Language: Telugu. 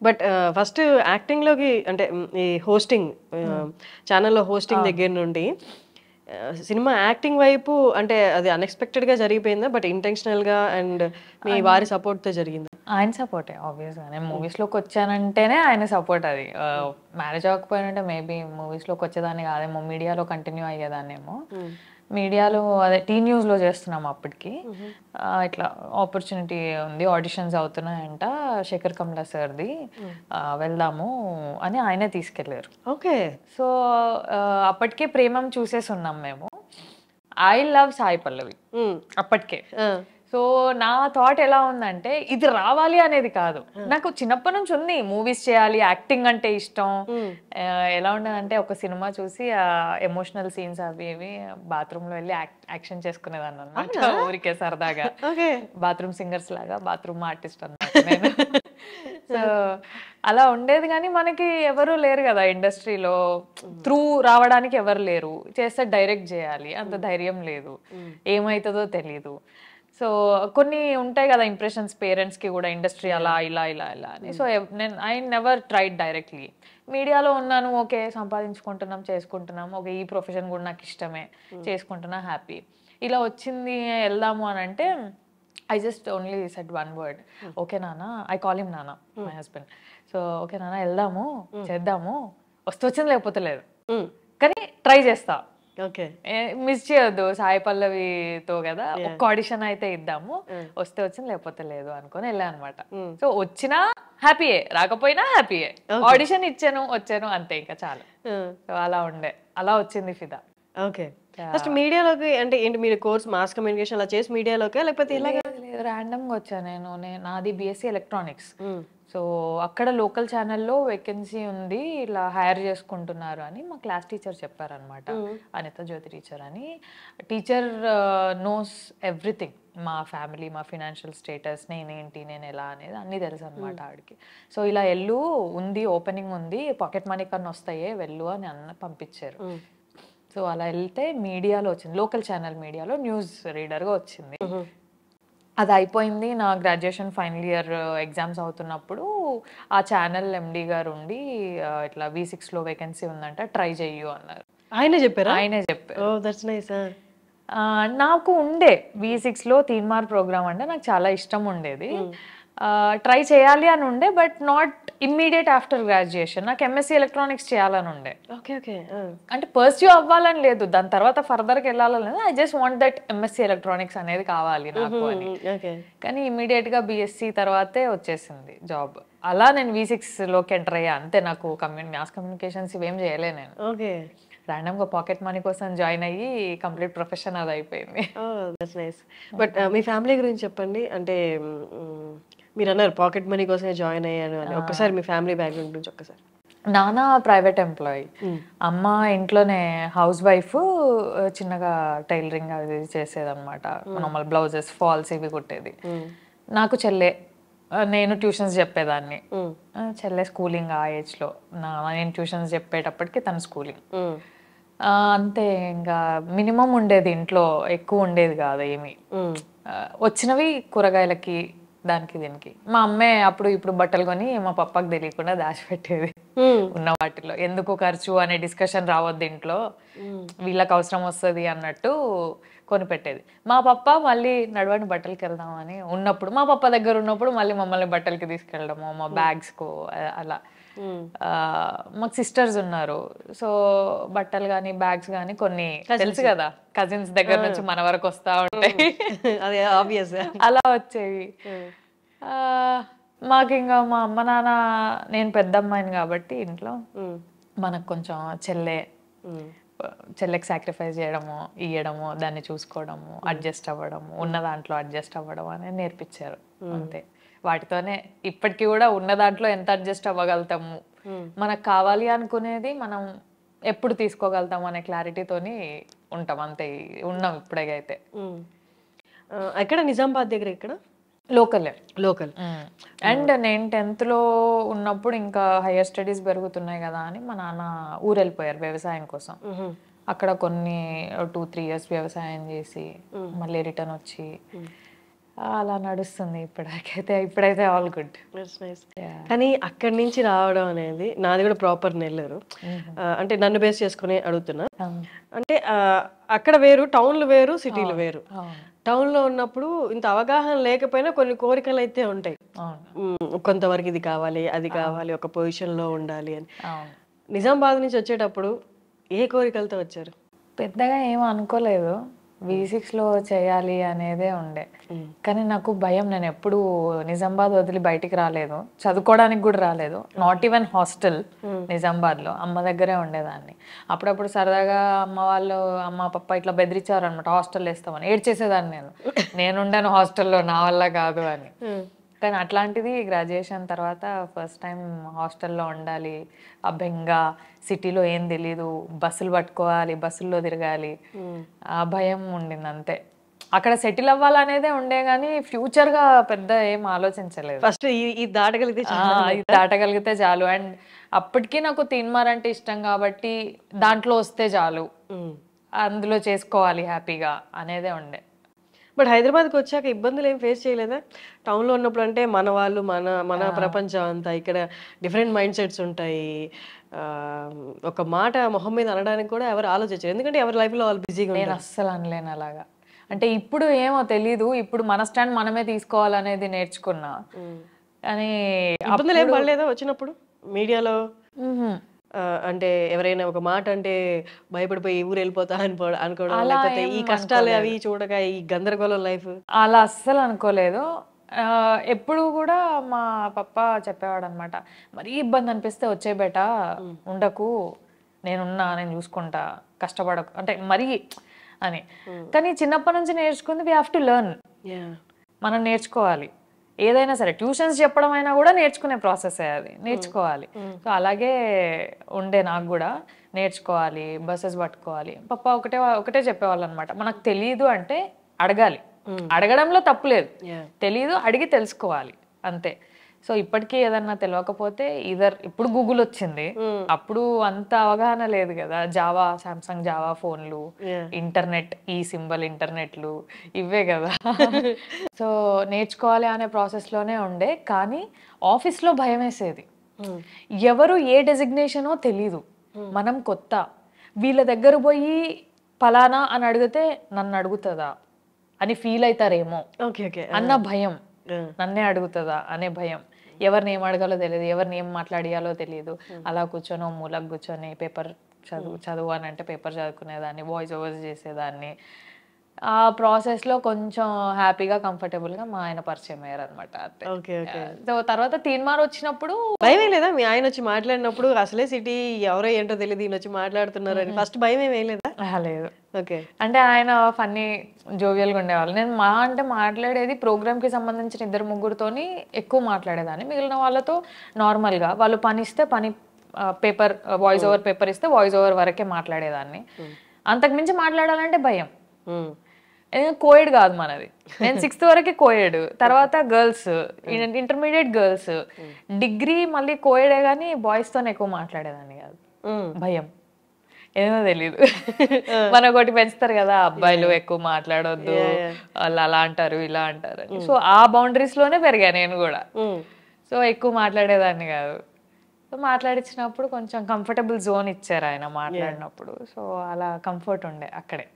బట్ ఫస్ట్ యాక్టింగ్లోకి అంటే ఈ హోస్టింగ్ ఛానల్లో హోస్టింగ్ దగ్గర నుండి సినిమా యాక్టింగ్ వైపు అంటే అది అన్ఎక్స్పెక్టెడ్గా జరిగిపోయిందా, బట్ ఇంటెన్షనల్గా అండ్ మీ వారి సపోర్ట్తో జరిగిందా? ఆయన సపోర్టే ఆబ్వియస్గా. నేను మూవీస్లోకి వచ్చానంటేనే ఆయన సపోర్ట్. అది మ్యారేజ్ అవ్వకపోయినంటే మేబీ మూవీస్లోకి వచ్చేదాన్ని కాదేమో, మీడియాలో కంటిన్యూ అయ్యేదాన్నేమో. మీడియాలో అదే న్యూస్లో చేస్తున్నాము అప్పటికి. ఇట్లా ఆపర్చునిటీ ఉంది, ఆడిషన్స్ అవుతున్నాయంట శేఖర్ కమ్లా సార్ది, వెళ్దాము అని ఆయనే తీసుకెళ్ళారు. ఓకే. సో అప్పటికే ప్రేమం చూసేసి ఉన్నాం మేము. ఐ లవ్ సాయి పల్లవి అప్పటికే. సో నా థాట్ ఎలా ఉందంటే ఇది రావాలి అనేది కాదు, నాకు చిన్నప్పటి నుంచి ఉంది మూవీస్ చేయాలి, యాక్టింగ్ అంటే ఇష్టం. ఎలా ఉండదంటే ఒక సినిమా చూసి ఎమోషనల్ సీన్స్ అవి ఇవి బాత్రూంలో వెళ్ళి యాక్షన్ చేసుకునేదాన్ని అనమాట, ఊరికే సరదాగా. బాత్రూమ్ సింగర్స్ లాగా బాత్రూమ్ ఆర్టిస్ట్ అన్నమాట నేను. సో అలా ఉండేది. కానీ మనకి ఎవరు లేరు కదా ఇండస్ట్రీలో, త్రూ రావడానికి ఎవరు లేరు. చేస్తే డైరెక్ట్ చేయాలి, అంత ధైర్యం లేదు, ఏమవుతుందో తెలీదు. సో కొన్ని ఉంటాయి కదా ఇంప్రెషన్స్ పేరెంట్స్కి కూడా, ఇండస్ట్రీ అలా ఇలా ఇలా ఇలా అని. So I never tried directly. మీడియాలో ఉన్నాను, ఓకే సంపాదించుకుంటున్నాం చేసుకుంటున్నాం, ఓకే ఈ ప్రొఫెషన్ కూడా నాకు ఇష్టమే, చేసుకుంటున్నా, హ్యాపీ. ఇలా వచ్చింది వెళ్దాము అని అంటే I just only said one word. Okay Nana, I call him Nana, my husband. So okay Nana వెళ్దాము, చేద్దాము, వచ్చింది లేకపోతే లేదు, కానీ ట్రై చేస్తా. ఓకే, మిస్ చేయొద్దు సాయి పల్లవితో కదా, ఒక్క ఆడిషన్ అయితే ఇద్దాము, వస్తే వచ్చింది లేకపోతే లేదు అనుకొని వెళ్ళా అనమాట. సో వచ్చినా హ్యాపీయే, రాకపోయినా హ్యాపీయే. ఆడిషన్ ఇచ్చాను, వచ్చాను, అంతే, ఇంకా చాలా. సో అలా ఉండే, అలా వచ్చింది ఫిదా. ఓకే. ఫస్ట్ మీడియాలోకి అంటే ఏంటి, మీరు కోర్స్ మాస్ కమ్యూనికేషన్ అలా చేసి మీడియాలోకి లేకపోతే ఇలాగే ర్యాండమ్గా వచ్చాను నేను. నాది బీఎస్సీ ఎలక్ట్రానిక్స్. సో అక్కడ లోకల్ ఛానల్లో వేకెన్సీ ఉంది, ఇలా హైర్ చేసుకుంటున్నారు అని మా క్లాస్ టీచర్ చెప్పారనమాట, అనిత జ్యోతి టీచర్ అని. టీచర్ నోస్ ఎవ్రీథింగ్, మా ఫ్యామిలీ, మా ఫినాన్షియల్ స్టేటస్, నేనేంటి, నేను ఎలా అనేది అన్నీ తెలుసు అనమాట ఆవిడకి. సో ఇలా వెళ్ళు, ఉంది ఓపెనింగ్ ఉంది, పాకెట్ మనీ కన్నా వస్తాయే, వెళ్ళు అని పంపించారు. సో అలా వెళ్తే మీడియాలో వచ్చింది, లోకల్ ఛానల్ మీడియాలో న్యూస్ రీడర్గా వచ్చింది. అది అయిపోయింది. నా గ్రాడ్యుయేషన్ ఫైనల్ ఇయర్ ఎగ్జామ్స్ అవుతున్నప్పుడు ఆ ఛానల్ ఎండి గారు ఉండి ఇట్లా V6లో వేకెన్సీ ఉందంట, ట్రై చెయ్యు అన్నారు. ఆయనే చెప్పారు? ఆయనే చెప్పారు. Oh that's nice. నాకు ఉండే V6లో తీన్మార్ ప్రోగ్రామ్ అంటే నాకు చాలా ఇష్టం ఉండేది, ట్రై చేయాలి అని ఉండే, but not immediate after graduation. నాకు ఎంఎస్సీ ఎలక్ట్రానిక్స్ చేయాలని ఉండే. Okay okay. అంటే పర్స్యూ అవ్వాలని లేదు, దాని తర్వాత ఫర్దర్కి వెళ్ళాలని లేదు. I just want that MSc electronics అనేది కావాలి నాకు అని. కానీ ఇమ్మీడియట్గా బీఎస్సీ తర్వాతే వచ్చేసింది జాబ్. అలా నేను V6లోకి ఎంటర్ అయ్యా అంతే. నాకు మాస్ కమ్యూనికేషన్స్ ఇవేం చేయలే నేను. ఓకే, ర్యాండమ్గా పాకెట్ మనీ కోసం జాయిన్ అయ్యి కంప్లీట్ ప్రొఫెషన్ అది అయిపోయింది. That's nice. But me family గురించి చెప్పండి. అంటే మీరు అన్నారు పాకెట్ మనీ కోసమే జాయిన్ అయ్యాను అని, ఒక్కసారి మీ ఫ్యామిలీ బ్యాక్గ్రౌండ్ గురించి ఒక్కసారి. నాన్న ప్రైవేట్ ఎంప్లాయీ, అమ్మ ఇంట్లోనే హౌస్ వైఫ్, చిన్నగా టైలరింగ్ అది చేసేదన్నమాట, నార్మల్ బ్లౌజెస్, ఫాల్స్ ఇవి కుట్టేది. నాకు చెల్లె, నేను ట్యూషన్స్ చెప్పేదాన్ని. చెల్లె స్కూలింగ్ ఆ ఏజ్లో, నేను ట్యూషన్స్ చెప్పేటప్పటికి తన స్కూలింగ్. అంతే, ఇంకా మినిమం ఉండేది ఇంట్లో, ఎక్కువ ఉండేది కాదు ఏమి. వచ్చినవి కూరగాయలకి, దానికి దీనికి. మా అమ్మే అప్పుడు ఇప్పుడు బట్టలు కొని మా పప్పకి తెలియకుండా దాచిపెట్టేది ఉన్న వాటిలో. ఎందుకు ఖర్చు అనే డిస్కషన్ రావద్దు ఇంట్లో, వీళ్ళకి అవసరం వస్తుంది అన్నట్టు కొనిపెట్టేది. మా పప్ప మళ్ళీ నడవండి బట్టలకి వెళ్దామని ఉన్నప్పుడు, మా పప్ప దగ్గర ఉన్నప్పుడు మళ్ళీ మమ్మల్ని బట్టలకి తీసుకెళ్ళడము, మా బ్యాగ్స్కు అలా. మాకు సిస్టర్స్ ఉన్నారు, సో బట్టలు కానీ బ్యాగ్స్ కానీ కొన్ని తెలుసు కదా, కజిన్స్ దగ్గర నుంచి మన వరకు వస్తా ఉంటాయి, అలా వచ్చేవి. మాకు ఇంకా మా అమ్మ నాన్న, నేను పెద్ద అమ్మాయిని కాబట్టి ఇంట్లో మనకు కొంచెం చెల్లెకి సాక్రిఫైస్ చేయడము, ఇయ్యడము, దాన్ని చూసుకోవడము, అడ్జస్ట్ అవ్వడము, ఉన్న దాంట్లో అడ్జస్ట్ అవ్వడం అనేది నేర్పించారు అంతే. వాటితోనే ఇప్పటికీ కూడా ఉన్న దాంట్లో ఎంత అడ్జస్ట్ అవ్వగలుగుతాము, మనకు కావాలి అనుకునేది మనం ఎప్పుడు తీసుకోగలుగుతాం అనే క్లారిటీతోని ఉంటాం అంతే. ఉన్నాం ఇప్పుడైతే. ఎక్కడ నిజామాబాద్ దగ్గర? ఇక్కడ లోకల్. అండ్ నేను 10th ఉన్నప్పుడు ఇంకా హైయర్ స్టడీస్ పెరుగుతున్నాయి కదా అని మా నాన్న ఊరు వెళ్ళిపోయారు వ్యవసాయం కోసం. అక్కడ కొన్ని 2-3 years వ్యవసాయం చేసి మళ్ళీ రిటర్న్ వచ్చి అలా నడుస్తుంది ఇప్పుడైతే ఆల్ గుడ్. నైస్. కానీ అక్కడి నుంచి రావడం అనేది నాది కూడా ప్రాపర్ నెల్లూరు. అంటే నన్ను బేస్ చేసుకుని అడుగుతున్నా. అంటే అక్కడ వేరు, టౌన్లు వేరు, సిటీలు వేరు. టౌన్లో ఉన్నప్పుడు ఇంత అవగాహన లేకపోయినా కొన్ని కోరికలు అయితే ఉంటాయి. కొంతవరకు ఇది కావాలి, అది కావాలి, ఒక పొజిషన్లో ఉండాలి అని. నిజామాబాద్ నుంచి వచ్చేటప్పుడు ఏ కోరికలతో వచ్చారు? పెద్దగా ఏమో అనుకోలేదు, V6లో చేయాలి అనేదే ఉండే. కానీ నాకు భయం, నేను ఎప్పుడు నిజామాబాద్ వదిలి బయటికి రాలేదు, చదువుకోవడానికి కూడా రాలేదు, నాట్ ఈవెన్ హాస్టల్. నిజామాబాద్లో అమ్మ దగ్గరే ఉండేదాన్ని. అప్పుడప్పుడు సరదాగా అమ్మ పప్ప ఇట్లా బెదిరించారు అనమాట, హాస్టల్ వేస్తామని. ఏడ్చేసేదాన్ని నేను ఉండను హాస్టల్లో, నా వల్ల కాదు అని. కానీ అట్లాంటిది గ్రాడ్యుయేషన్ తర్వాత ఫస్ట్ టైం హాస్టల్లో ఉండాలి, ఆ బెంగ, సిటీలో ఏం తెలీదు, బస్సులు పట్టుకోవాలి, బస్సుల్లో తిరగాలి, ఆ భయం ఉండింది అంతే. అక్కడ సెటిల్ అవ్వాలనేదే ఉండే కానీ ఫ్యూచర్గా పెద్ద ఏం ఆలోచించలేదు. ఫస్ట్ ఇది దాటగలిగితే చాలు. అండ్ అప్పటికీ నాకు తీన్మార్ అంటే ఇష్టం కాబట్టి దాంట్లో వస్తే చాలు, అందులో చేసుకోవాలి హ్యాపీగా అనేదే ఉండే. బట్ హైదరాబాద్కి వచ్చాక ఇబ్బందులు ఏం ఫేస్ చేయలేదా? టౌన్లో ఉన్నప్పుడు అంటే మన వాళ్ళు, మన ప్రపంచం అంతా, ఇక్కడ డిఫరెంట్ మైండ్ సెట్స్ ఉంటాయి. ఒక మాట మొహం మీద అనడానికి కూడా ఎవరు ఆలోచించారు, ఎందుకంటే ఎవరి లైఫ్లో వాళ్ళు బిజీగా ఉంటారు. నేను అస్సలు అనలేను అలాగా. అంటే ఇప్పుడు ఏమో తెలీదు, ఇప్పుడు మన స్టాండ్ మనమే తీసుకోవాలనేది నేర్చుకున్నా. కానీ ఇబ్బందులు ఏం పడలేదా వచ్చినప్పుడు మీడియాలో? అంటే ఎవరైనా ఒక మాట అంటే భయపడిపోయి ఊరు వెళ్ళిపోతా అనుకోవడం, లేకపోతే ఈ కష్టాలు అవి చూడగా ఈ గందరగోళం లైఫ్? అలా అస్సలు అనుకోలేదు. ఎప్పుడు కూడా మా పప్ప చెప్పేవాడు అనమాట, మరీ ఇబ్బంది అనిపిస్తే వచ్చే బేట, ఉండకు, నేను చూసుకుంటా, కష్టపడకు అంటే మరీ అని. కానీ చిన్నప్పటి నుంచి నేర్చుకుంది, వీ హ్యావ్ టు లెర్న్, మనం నేర్చుకోవాలి. ఏదైనా సరే ట్యూషన్స్ చెప్పడం అయినా కూడా నేర్చుకునే ప్రాసెస్ అది, నేర్చుకోవాలి. సో అలాగే ఉండే నాకు కూడా, నేర్చుకోవాలి, బస్సెస్ పట్టుకోవాలి. పప్ప ఒకటే చెప్పేవాళ్ళు అనమాట, మనకు తెలియదు అంటే అడగాలి, అడగడంలో తప్పు లేదు, తెలీదు అడిగి తెలుసుకోవాలి అంతే. సో ఇప్పటికీ ఏదన్నా తెలియకపోతే ఇప్పుడు గూగుల్ వచ్చింది, అప్పుడు అంత అవగాహన లేదు కదా, సామ్సంగ్ జావా ఫోన్లు, ఇంటర్నెట్, ఈ సింబల్ ఇంటర్నెట్లు, ఇవే కదా. సో నేర్చుకోవాలి అనే ప్రాసెస్లోనే ఉండే. కానీ ఆఫీస్లో భయం వేసేది, ఎవరు ఏ డెసిగ్నేషనో తెలీదు, మనం కొత్త, వీళ్ళ దగ్గర పోయి పలానా అని అడిగితే నన్ను అడుగుతుందా అని ఫీల్ అవుతారేమో అన్న భయం, నన్నే అడుగుతుందా అనే భయం, ఎవరిని ఏం అడగాలో తెలియదు, ఎవరిని ఏం మాట్లాడియాలో తెలియదు. అలా కూర్చొని మూలకు కూర్చొని పేపర్ చదువు అని అంటే పేపర్ చదువుకునేదాన్ని, వాయిస్ ఓవర్స్ చేసేదాన్ని. ఆ ప్రాసెస్లో కొంచెం హ్యాపీగా, కంఫర్టబుల్గా మా ఆయన పరిచయం అయ్యారు అనమాట. సో తర్వాత తీన్మార్ వచ్చినప్పుడు భయం లేదా? మీ ఆయన వచ్చి మాట్లాడినప్పుడు అసలే సిటీ ఎవరో ఏంటో తెలియదు, ఈయన వచ్చి మాట్లాడుతున్నారు అని ఫస్ట్ భయం ఏం వేయలేదా? లేదు. అంటే ఆయన ఫన్నీ, జోవియల్గా ఉండేవాళ్ళు. నేను మాట్లాడేది ప్రోగ్రామ్కి సంబంధించిన 2-3తోని ఎక్కువ మాట్లాడేదాన్ని, మిగిలిన వాళ్ళతో నార్మల్గా వాళ్ళు పని ఇస్తే పేపర్ వాయిస్ ఓవర్ పేపర్ ఇస్తే వాయిస్ ఓవర్ వరకే మాట్లాడేదాన్ని. అంతకుమించి మాట్లాడాలంటే భయం. కోయడ్ కాదు మనది, నేను 6th వరకే కోయడ్, తర్వాత గర్ల్స్, ఇంటర్మీడియట్ గర్ల్స్, డిగ్రీ మళ్ళీ కోయడే, కానీ బాయ్స్తోనే ఎక్కువ మాట్లాడేదాన్ని కాదు, భయం ఏదో తెలీదు. మనకొకటి పెంచుతారు కదా, అబ్బాయిలు ఎక్కువ మాట్లాడొద్దు, వాళ్ళు అలా అంటారు ఇలా అంటారు అని. సో ఆ బౌండరీస్ లోనే పెరిగా నేను కూడా. సో ఎక్కువ మాట్లాడేదాన్ని కాదు. సో మాట్లాడించినప్పుడు కొంచెం కంఫర్టబుల్ జోన్ ఇచ్చారు ఆయన మాట్లాడినప్పుడు. సో అలా కంఫర్ట్ ఉండే అక్కడే.